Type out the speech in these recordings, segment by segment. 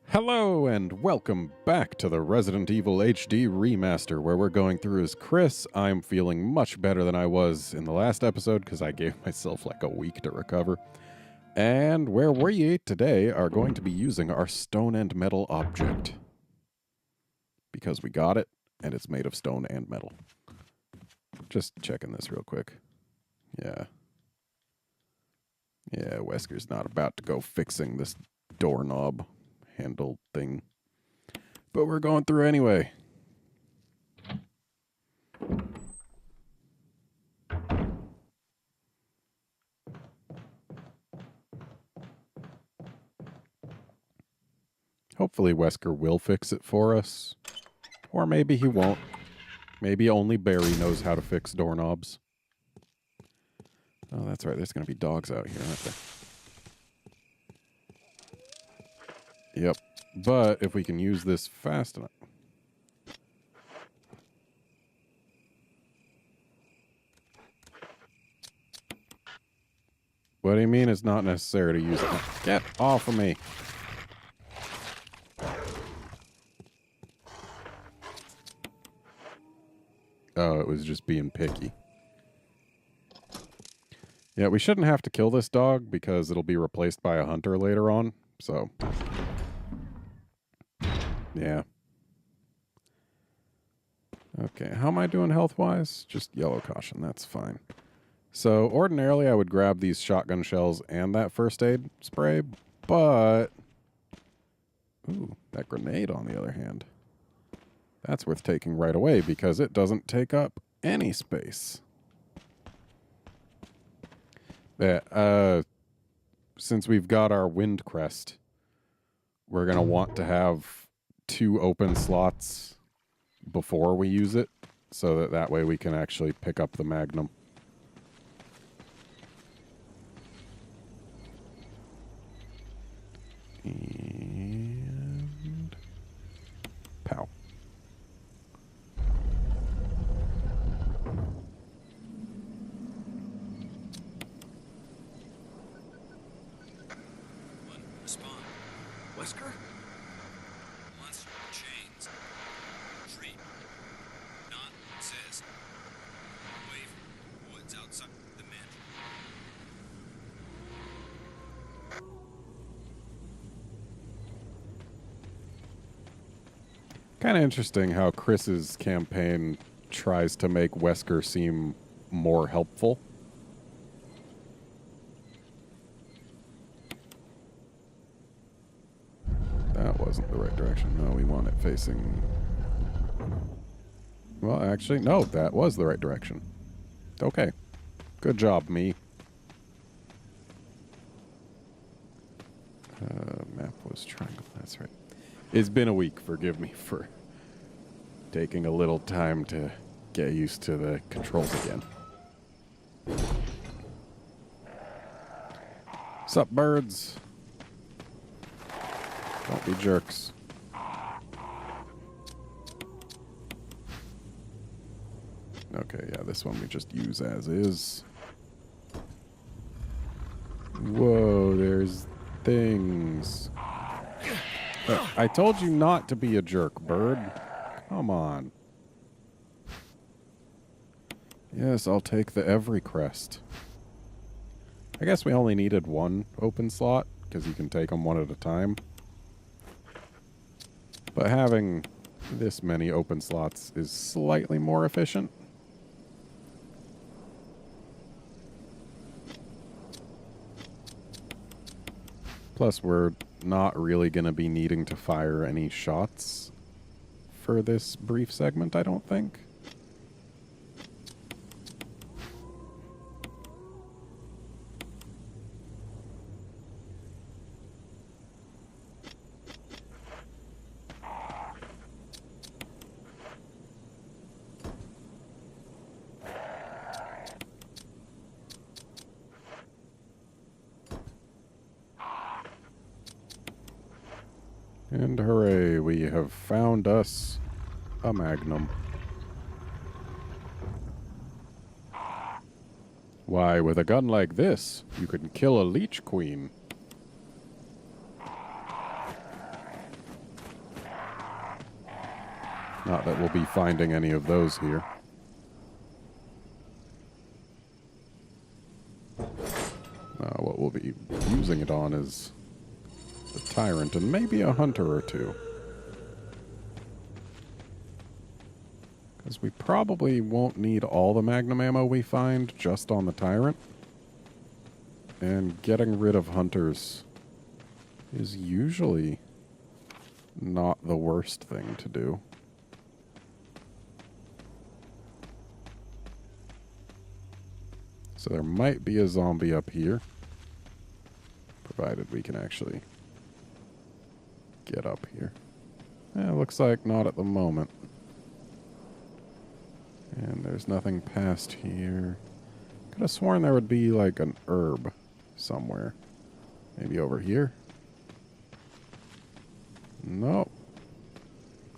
Hello and welcome back to the Resident Evil HD Remaster, where we're going through as Chris. I'm feeling much better than I was in the last episode because I gave myself like a week to recover. And where we today are going to be using our stone and metal object. Because we got it, and it's made of stone and metal. Just checking this real quick. Yeah, Wesker's not about to go fixing this doorknob handle thing. But we're going through anyway. Hopefully Wesker will fix it for us. Or maybe he won't. Maybe only Barry knows how to fix doorknobs. Oh, that's right. There's going to be dogs out here, aren't there? Yep. But if we can use this fast enough. What do you mean it's not necessary to use it? Get off of me. Oh, it was just being picky. Yeah, we shouldn't have to kill this dog because it'll be replaced by a hunter later on, so... Yeah. Okay, how am I doing health-wise? Just yellow caution, that's fine. So, ordinarily I would grab these shotgun shells and that first aid spray, but... Ooh, that grenade on the other hand. That's worth taking right away because it doesn't take up any space. Yeah, since we've got our wind crest, we're going to want to have 2 open slots before we use it, so that way we can actually pick up the Magnum. And... pow. Respond. Wesker? Monster chains. Treat. Not exist. Away from woods outside the mansion. Kind of interesting how Chris's campaign tries to make Wesker seem more helpful. That wasn't the right direction. No, we want it facing... Well, actually, no, that was the right direction. Okay. Good job, me. Map was triangle. That's right. It's been a week. Forgive me for taking a little time to get used to the controls again. Sup, birds? Don't be jerks. Okay, yeah, this one we just use as is. Whoa, there's things. I told you not to be a jerk, bird. Come on. Yes, I'll take the every crest. I guess we only needed 1 open slot, because you can take them one at a time. But having this many open slots is slightly more efficient. Plus, we're not really going to be needing to fire any shots for this brief segment, I don't think. And hooray, we have found us a Magnum. Why, with a gun like this, you can kill a Leech Queen. Not that we'll be finding any of those here. What we'll be using it on is the Tyrant and maybe a Hunter or two. Because we probably won't need all the Magnum ammo we find just on the Tyrant. And getting rid of Hunters is usually not the worst thing to do. So there might be a zombie up here. Provided we can actually get up here. Looks like not at the moment. And there's nothing past here. Could have sworn there would be like an herb somewhere. Maybe over here? Nope.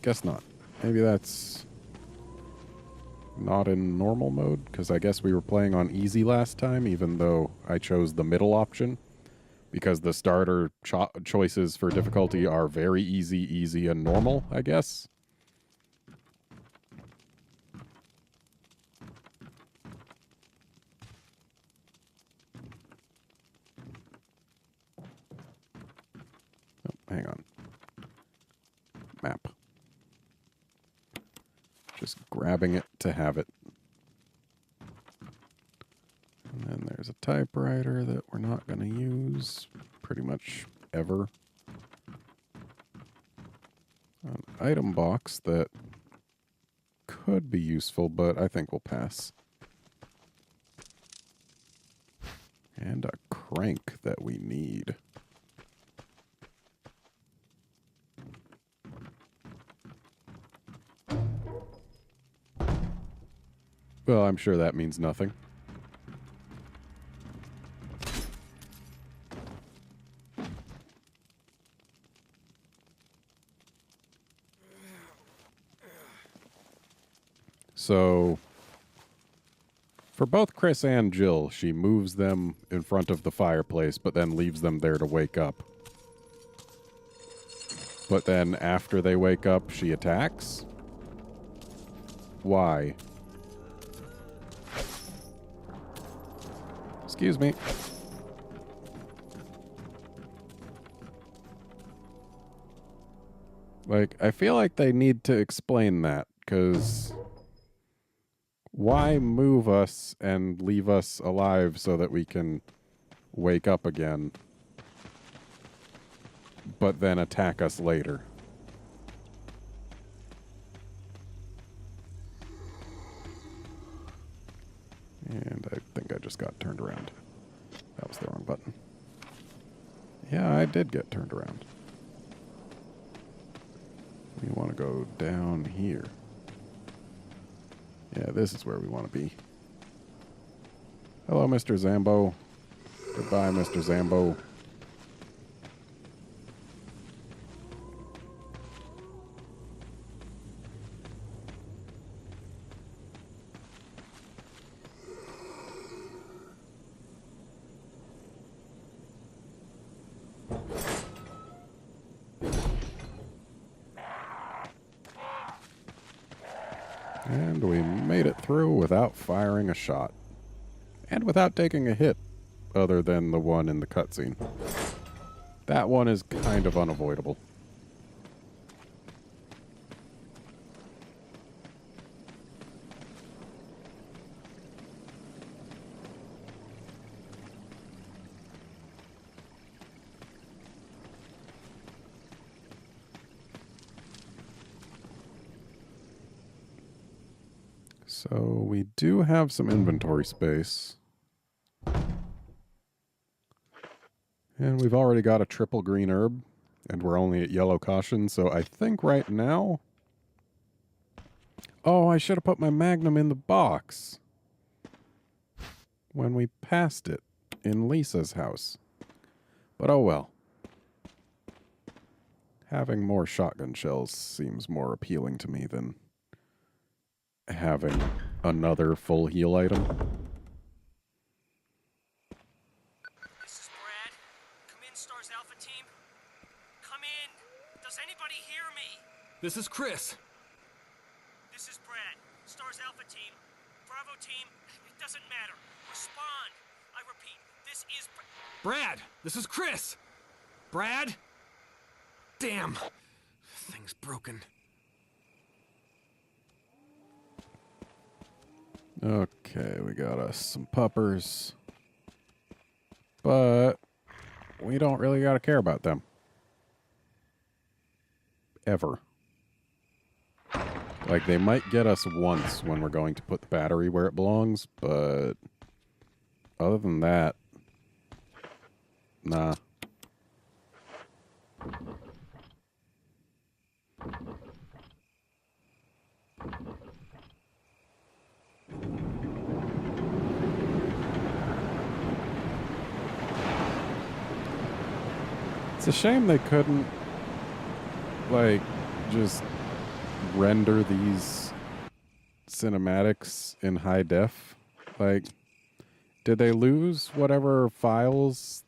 Guess not. Maybe that's not in normal mode, because I guess we were playing on easy last time, even though I chose the middle option. Because the starter choices for difficulty are very easy, easy, and normal, I guess. Oh, hang on. Map. Just grabbing it to have it. And then there's a typewriter that we're not going to use pretty much ever. An item box that could be useful, but I think we'll pass. And a crank that we need. Well, I'm sure that means nothing. So, for both Chris and Jill, she moves them in front of the fireplace, but then leaves them there to wake up. But then after they wake up, she attacks? Why? Excuse me. Like, I feel like they need to explain that, because why move us and leave us alive so that we can wake up again, but then attack us later? And I think I just got turned around. That was the wrong button. Yeah, I did get turned around. We want to go down here. Yeah, this is where we want to be. Hello, Mr. Zambo. Goodbye, Mr. Zambo. And we made it through without firing a shot. And without taking a hit, other than the one in the cutscene. That one is kind of unavoidable. So we do have some inventory space. And we've already got a triple green herb, and we're only at yellow caution, so I think right now... Oh, I should have put my Magnum in the box when we passed it in Lisa's house. But oh well. Having more shotgun shells seems more appealing to me than having another full heal item. This is Brad. Come in, Stars Alpha Team. Come in. Does anybody hear me? This is Chris. This is Brad. Stars Alpha Team. Bravo Team. It doesn't matter. Respond. I repeat, this is Brad, this is Chris. Brad? Damn. Thing's broken. Okay, we got us some puppers. But we don't really gotta care about them. Ever. Like, they might get us once when we're going to put the battery where it belongs, but other than that, nah. It's a shame they couldn't, like, just render these cinematics in high def. Like, did they lose whatever files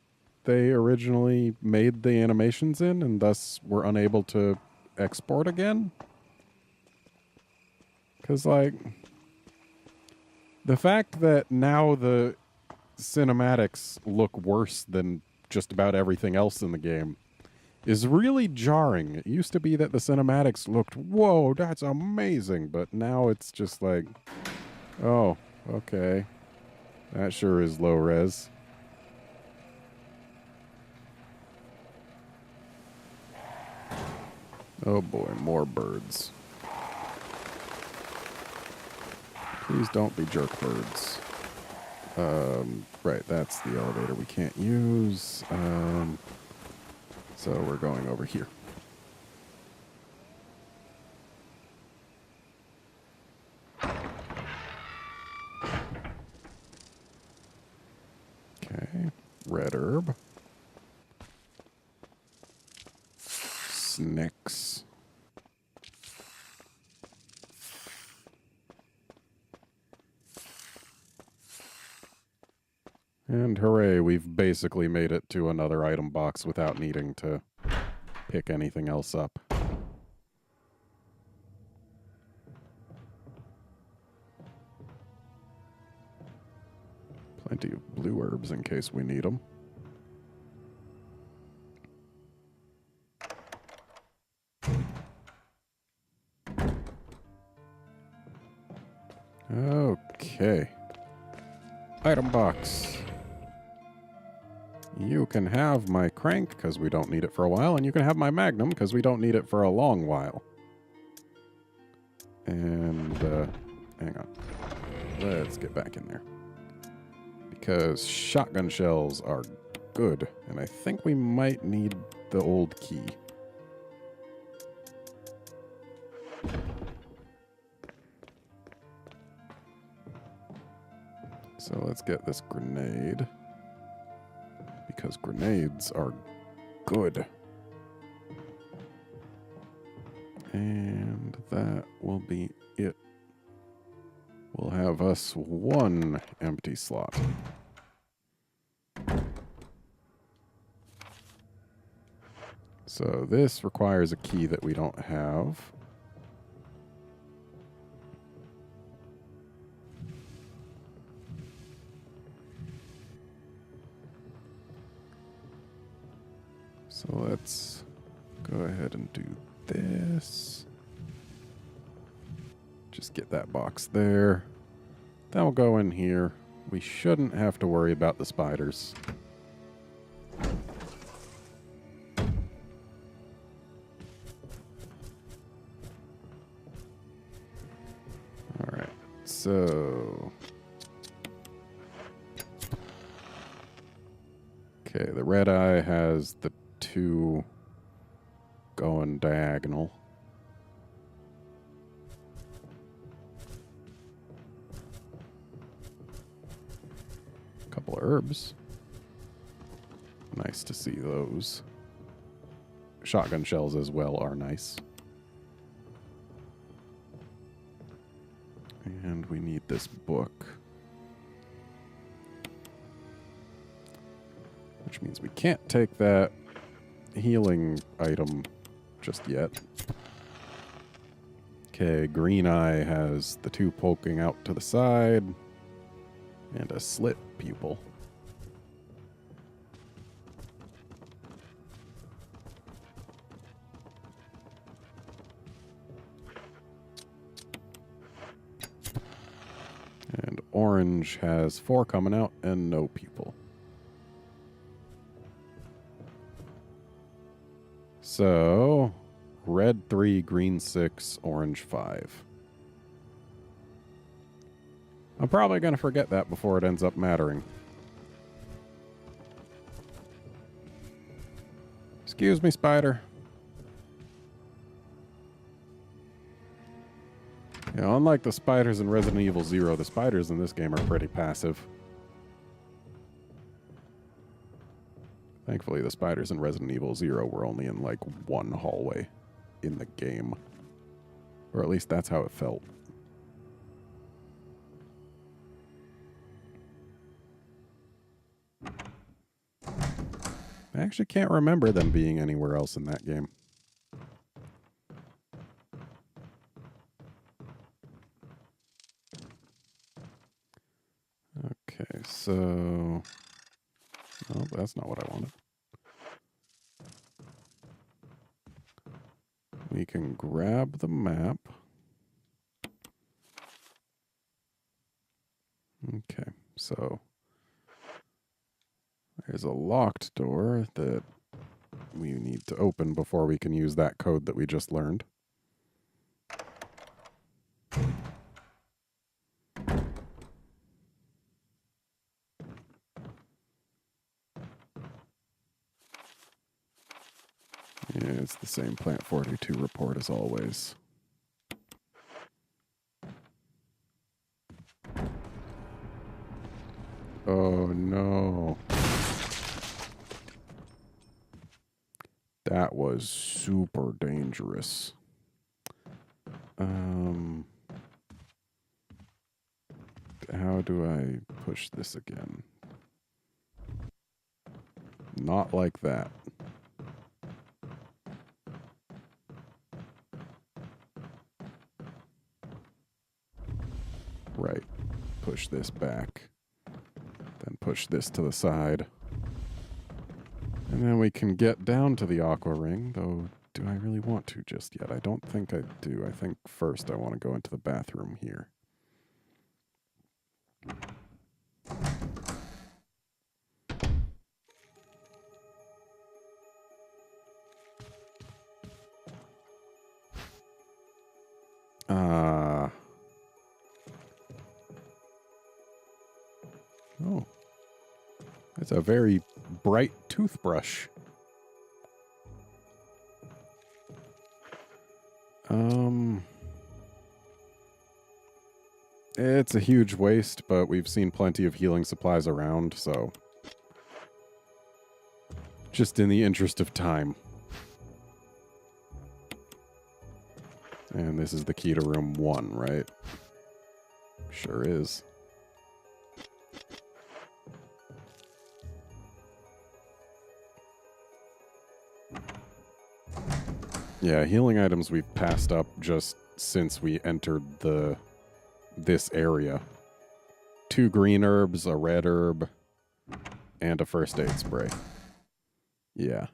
they originally made the animations in and thus were unable to export again? Because, like, the fact that now the cinematics look worse than just about everything else in the game is really jarring. It used to be that the cinematics looked, whoa, that's amazing, but now it's just like, oh, okay. That sure is low res. Oh boy, more birds. Please don't be jerk birds. Right, that's the elevator we can't use. So we're going over here. Okay, red herb. Snicks. And hooray, we've basically made it to another item box without needing to pick anything else up. Plenty of blue herbs in case we need them. Okay. Item box. You can have my crank, because we don't need it for a while, and you can have my magnum, because we don't need it for a long while. And, hang on. Let's get back in there. Because shotgun shells are good, and I think we might need the old key. So let's get this grenade. Because grenades are good. And that will be it. We'll have us one empty slot. So this requires a key that we don't have. So let's go ahead and do this. Just get that box there. That will go in here. We shouldn't have to worry about the spiders. Alright, so... Okay, the red eye has the two going diagonal. Couple of herbs. Nice to see those. Shotgun shells as well are nice. And we need this book. Which means we can't take that healing item just yet. Okay, Green Eye has the two poking out to the side and a slit pupil. And Orange has 4 coming out and no pupil. So, Red 3, Green 6, Orange 5. I'm probably going to forget that before it ends up mattering. Excuse me, Spider. Yeah, unlike the spiders in Resident Evil 0, the spiders in this game are pretty passive. Thankfully, the spiders in Resident Evil 0 were only in, like, one hallway in the game. Or at least that's how it felt. I actually can't remember them being anywhere else in that game. Okay, so... Oh, that's not what I wanted. We can grab the map. Okay, so... There's a locked door that we need to open before we can use that code that we just learned. Yeah, it's the same Plant 42 report as always. Oh no. That was super dangerous. How do I push this again? Not like that. Right. Push this back. Then push this to the side. And then we can get down to the aqua ring, though do I really want to just yet? I don't think I do. I think first I want to go into the bathroom here. Oh. It's a very bright toothbrush. It's a huge waste, but we've seen plenty of healing supplies around, so... Just in the interest of time. And this is the key to room 1, right? Sure is. Yeah, healing items we've passed up just since we entered this area. 2 green herbs, a red herb, and a first aid spray. Yeah.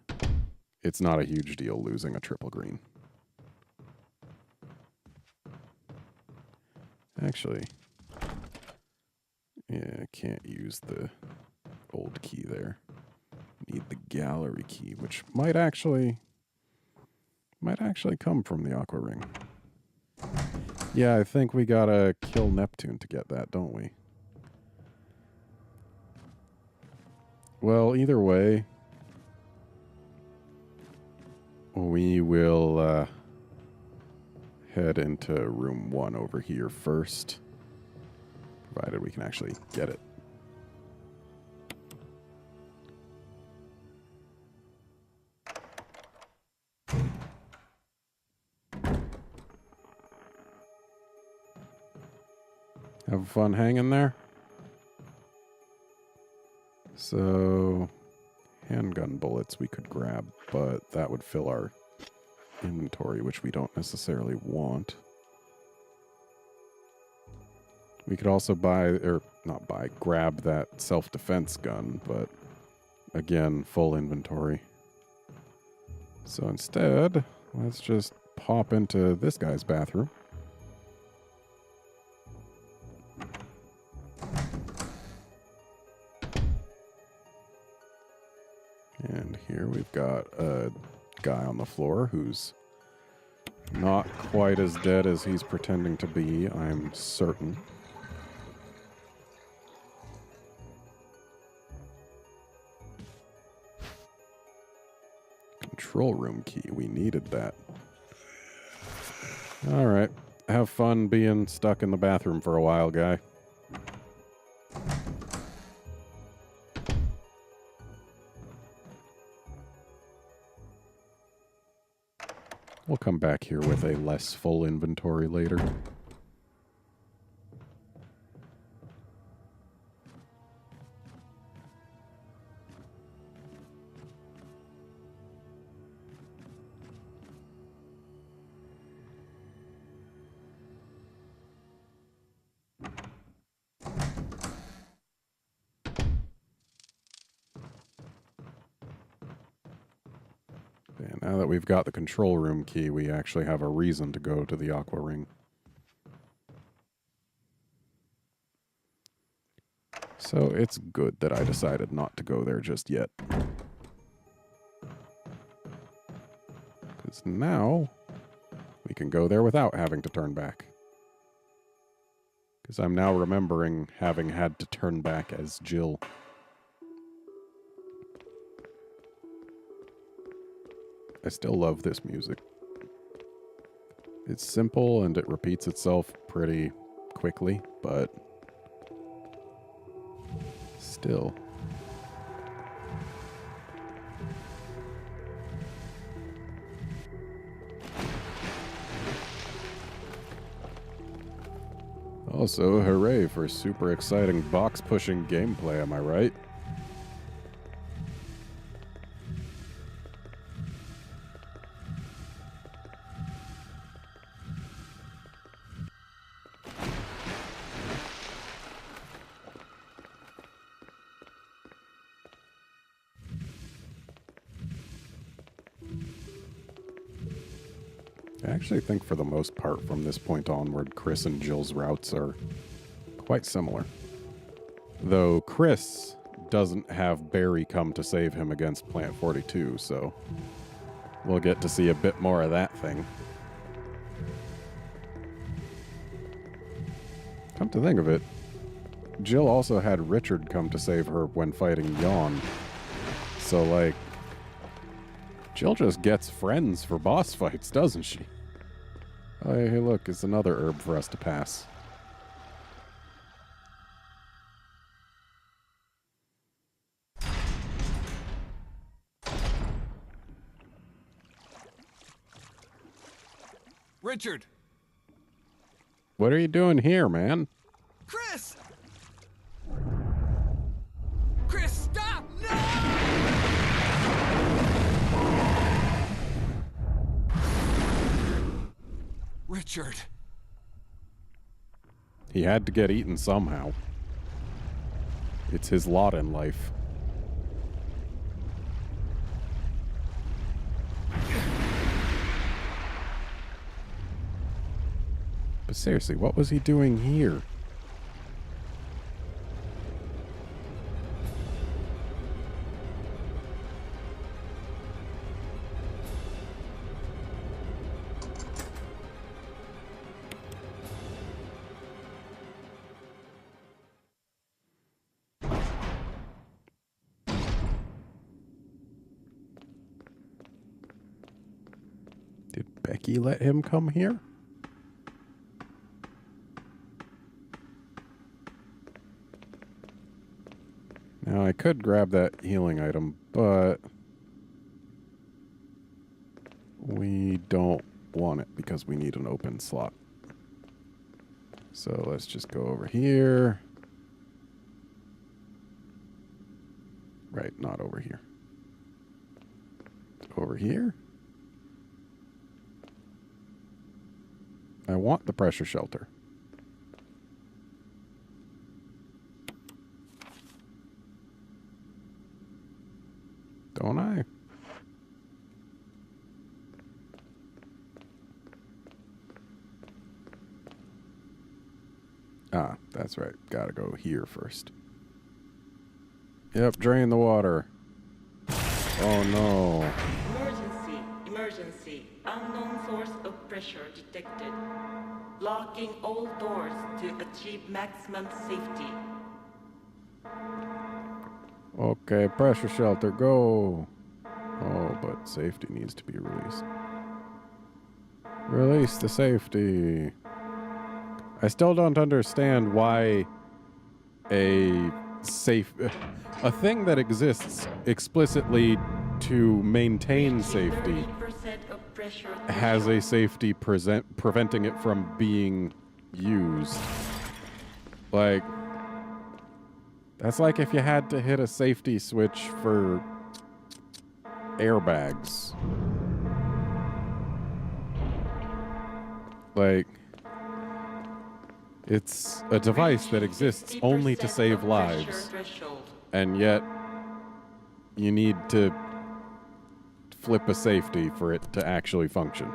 It's not a huge deal losing a triple green. Actually, yeah, I can't use the old key there. Need the gallery key, which might actually come from the aqua ring. Yeah, I think we gotta kill Neptune to get that, don't we? Well, either way, we will head into room 1 over here first, provided we can actually get it. Have fun hanging there. So, handgun bullets we could grab, but that would fill our inventory, which we don't necessarily want. We could also grab that self-defense gun, but again, full inventory. So instead, let's just pop into this guy's bathroom. And here we've got a guy on the floor who's not quite as dead as he's pretending to be, I'm certain. Control room key. We needed that. All right. Have fun being stuck in the bathroom for a while, guy. We'll come back here with a less full inventory later. And now that we've got the control room key, we actually have a reason to go to the Aqua Ring. So it's good that I decided not to go there just yet. Because now we can go there without having to turn back. Because I'm now remembering having had to turn back as Jill. I still love this music. It's simple and it repeats itself pretty quickly, but still. Also, hooray for super exciting box-pushing gameplay, am I right? I actually think for the most part from this point onward, Chris and Jill's routes are quite similar. Though Chris doesn't have Barry come to save him against Plant 42, so we'll get to see a bit more of that thing. Come to think of it, Jill also had Richard come to save her when fighting Yawn. So, like, Jill just gets friends for boss fights, doesn't she? Oh, hey, look, it's another herb for us to pass. Richard! What are you doing here, man? Chris! Chris, stop! No! Richard. He had to get eaten somehow. It's his lot in life. But seriously, what was he doing here? Did Becky let him come here? Now, I could grab that healing item, but we don't want it because we need an open slot. So let's just go over here. Right, not over here. Over here? I want the pressure shelter. Don't I? Ah, that's right. Gotta go here first. Yep, drain the water. Oh no. Emergency, emergency. Unknown source of pressure detected. Locking all doors to achieve maximum safety. Okay, pressure shelter, go. Oh, but safety needs to be released. Release the safety. I still don't understand why a thing that exists explicitly to maintain safety 30% of pressure has a safety preventing it from being used. Like, that's like if you had to hit a safety switch for airbags. Like, it's a device that exists only to save lives, and yet you need to flip a safety for it to actually function.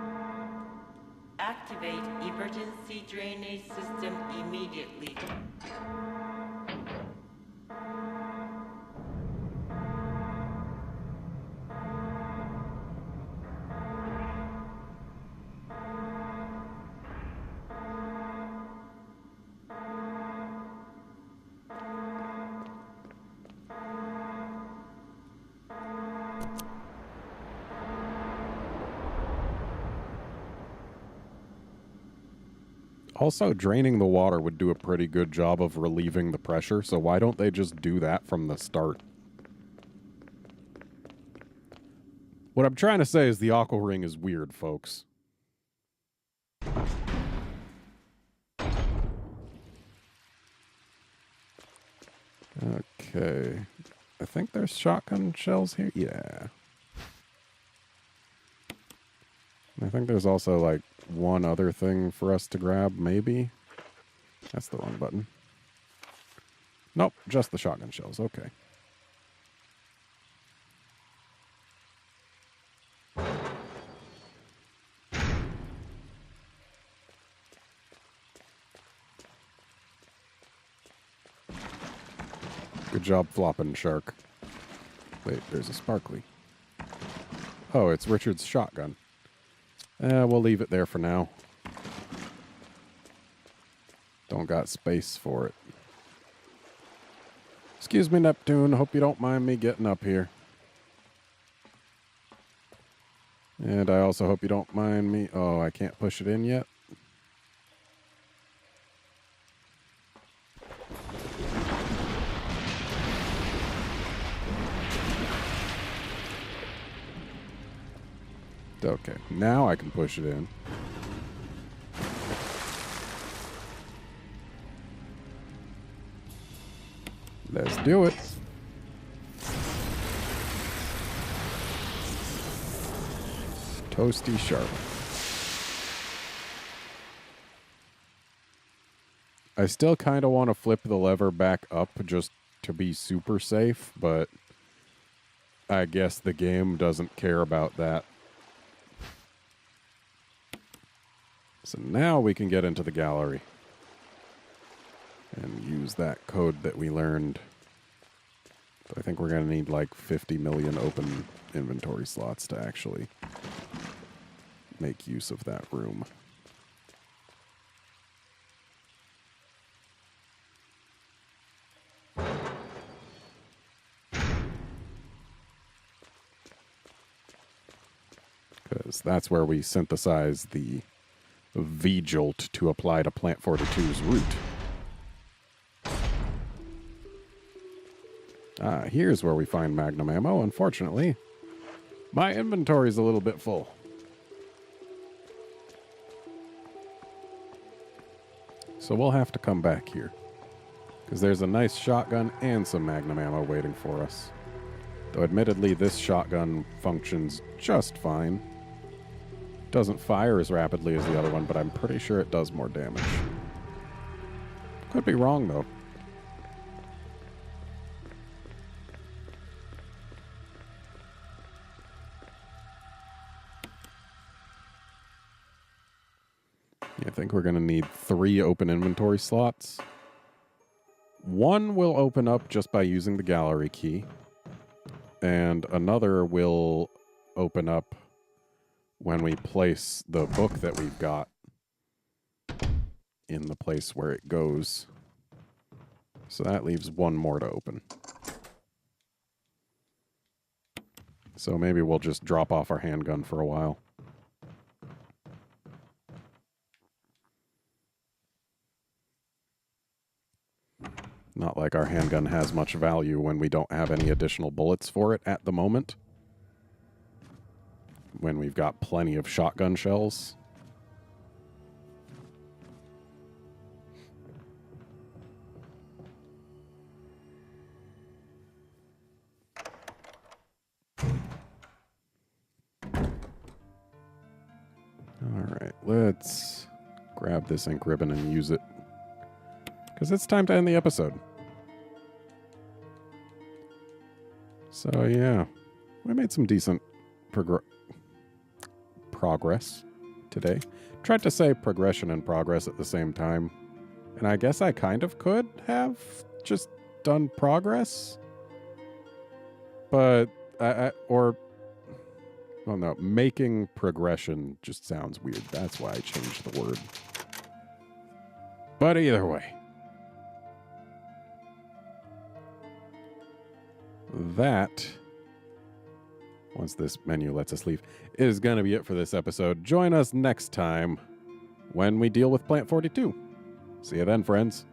Activate emergency drainage system immediately. Also, draining the water would do a pretty good job of relieving the pressure, so why don't they just do that from the start? What I'm trying to say is the aqua ring is weird, folks. Okay. I think there's shotgun shells here. Yeah. I think there's also, like, one other thing for us to grab, maybe. That's the wrong button. Nope, just the shotgun shells. Okay. Good job flopping, shark. Wait, there's a sparkly. Oh, it's Richard's shotgun. We'll leave it there for now. Don't got space for it. Excuse me, Neptune. Hope you don't mind me getting up here. And I also hope you don't mind me... Oh, I can't push it in yet? Okay, now I can push it in. Let's do it. Toasty sharp. I still kind of want to flip the lever back up just to be super safe, but I guess the game doesn't care about that. So now we can get into the gallery and use that code that we learned. But I think we're going to need like 50 million open inventory slots to actually make use of that room. Because that's where we synthesize the V-jolt to apply to Plant 42's root. Ah, here's where we find magnum ammo. Unfortunately, my inventory's a little bit full. So we'll have to come back here. Because there's a nice shotgun and some magnum ammo waiting for us. Though admittedly, this shotgun functions just fine. Doesn't fire as rapidly as the other one, but I'm pretty sure it does more damage. Could be wrong, though. I think we're going to need 3 open inventory slots. 1 will open up just by using the gallery key. And another will open up when we place the book that we've got in the place where it goes. So that leaves 1 more to open. So maybe we'll just drop off our handgun for a while. Not like our handgun has much value when we don't have any additional bullets for it at the moment. When we've got plenty of shotgun shells. Alright, let's grab this ink ribbon and use it. Because it's time to end the episode. So yeah, we made some decent progress today. Tried to say progression and progress at the same time. And I guess I kind of could have just done progress. But, well, no, making progression just sounds weird. That's why I changed the word. But either way. That, once this menu lets us leave, is going to be it for this episode. Join us next time when we deal with Plant 42. See you then, friends.